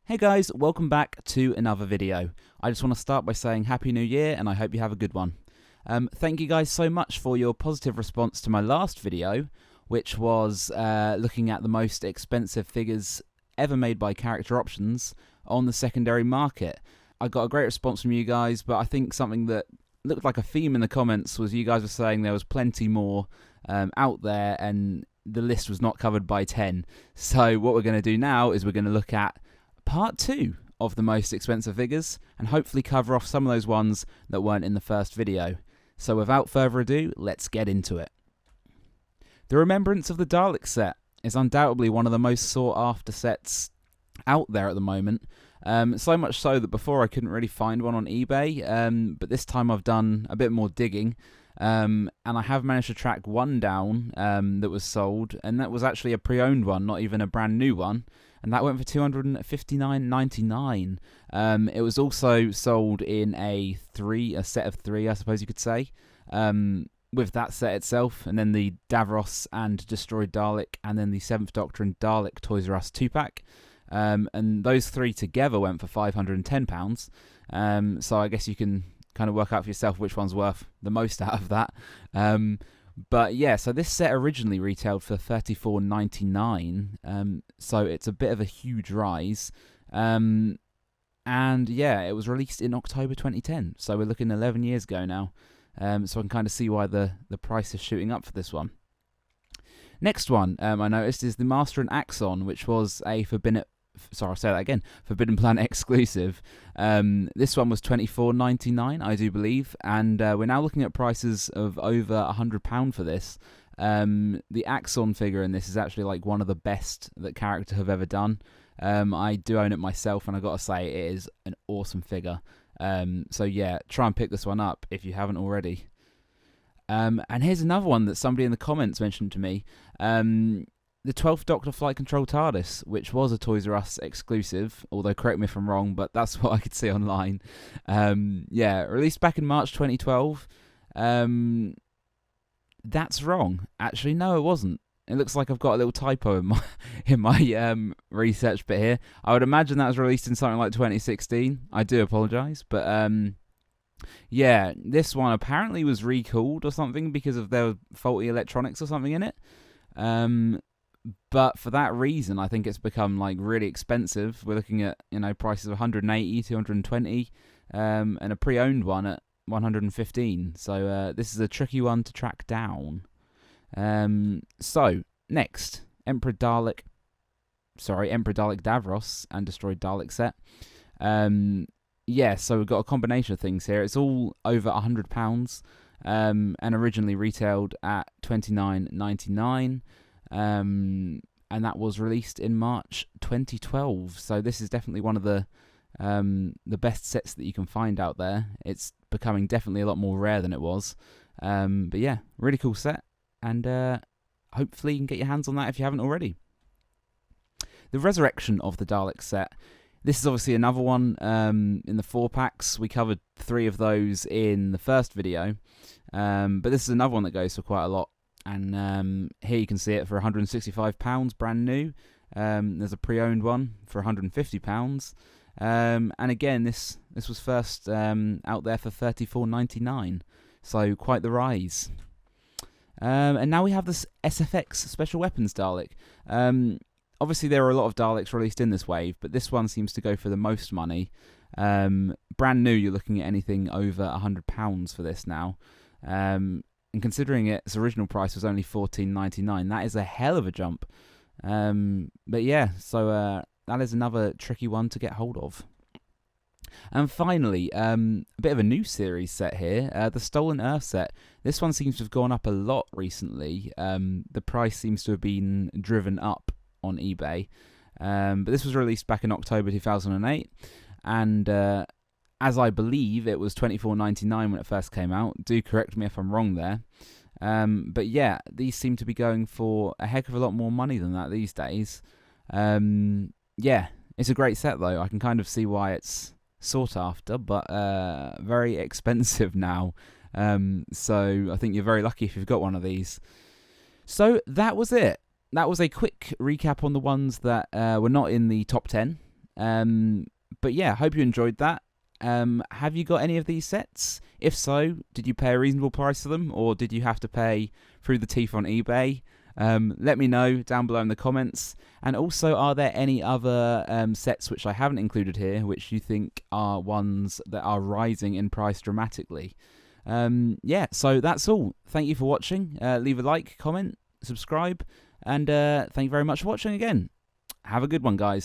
Hey guys, welcome back to another video. I just want to start by saying Happy New Year and I hope you have a good one. Thank you guys so much for your positive response to my last video, which was looking at the most expensive figures ever made by Character Options on the secondary market. I got a great response from you guys, but I think something that looked like a theme in the comments was you guys were saying there was plenty more out there and the list was not covered by 10. So what we're going to do now is we're going to look at part 2 of the most expensive figures and hopefully cover off some of those ones that weren't in the first video. So without further ado, let's get into it. The Remembrance of the Daleks set is undoubtedly one of the most sought after sets out there at the moment. So much so that before I couldn't really find one on eBay, but this time I've done a bit more digging. And I have managed to track one down that was sold, and that was actually a pre-owned one, not even a brand new one, and that went for $259.99. It was also sold in a set of three, I suppose you could say, with that set itself, and then the Davros and Destroyed Dalek, and then the 7th Doctor and Dalek Toys R Us 2-pack. And those three together went for £510. So I guess you can kind of work out for yourself which one's worth the most out of that. But yeah, so this set originally retailed for $34.99, so it's a bit of a huge rise. And yeah, it was released in October 2010, so we're looking 11 years ago now. So I can kind of see why the price is shooting up for this one. Next one I noticed is the Master and Axon, which was a Forbidden Planet exclusive. This one was $24.99, I do believe, and we're now looking at prices of over £100 for this. The Axon figure in this is actually like one of the best that Character have ever done. I do own it myself, and I gotta say it is an awesome figure. So yeah, try and pick this one up if you haven't already. And here's another one that somebody in the comments mentioned to me. The 12th Doctor Flight Control Tardis, which was a Toys R Us exclusive, although correct me if I'm wrong, but that's what I could see online. Yeah, released back in March 2012. That's wrong. Actually, no, it wasn't. It looks like I've got a little typo in my research bit here. I would imagine that was released in something like 2016. I do apologise, but yeah, this one apparently was recalled or something because of their faulty electronics or something in it. But for that reason, I think it's become like really expensive. We're looking at, prices of 180, 220, and a pre-owned one at 115. So this is a tricky one to track down. So next, Emperor Dalek Davros and Destroyed Dalek Set. Yeah, so we've got a combination of things here. It's all over £100, and originally retailed at $29.99. And that was released in March 2012. So this is definitely one of the best sets that you can find out there. It's becoming definitely a lot more rare than it was. But yeah, really cool set, and hopefully you can get your hands on that if you haven't already. The Resurrection of the Daleks set. This is obviously another one in the 4-packs. We covered 3 of those in the first video, but this is another one that goes for quite a lot. And here you can see it for £165, brand new. There's a pre-owned one for £150. And again, this was first out there for $34.99, so quite the rise. And now we have this SFX Special Weapons Dalek. Obviously, there are a lot of Daleks released in this wave, but this one seems to go for the most money. Brand new, you're looking at anything over £100 for this now. And considering its original price was only $14.99, that is a hell of a jump. But yeah, so that is another tricky one to get hold of. And finally, a bit of a new series set here, the Stolen Earth set. This one seems to have gone up a lot recently. The price seems to have been driven up on eBay. But this was released back in October 2008, and as I believe it was $24.99 when it first came out. Do correct me if I'm wrong there. But yeah, these seem to be going for a heck of a lot more money than that these days. Yeah, it's a great set though. I can kind of see why it's sought after, but very expensive now. So I think you're very lucky if you've got one of these. So that was it. That was a quick recap on the ones that were not in the top 10. But yeah, hope you enjoyed that. Have you got any of these sets? If so, did you pay a reasonable price for them, or did you have to pay through the teeth on eBay? Let me know down below in the comments. And also, are there any other sets which I haven't included here, which you think are ones that are rising in price dramatically? Yeah, so that's all. Thank you for watching. Leave a like, comment, subscribe, and thank you very much for watching again. Have a good one, guys.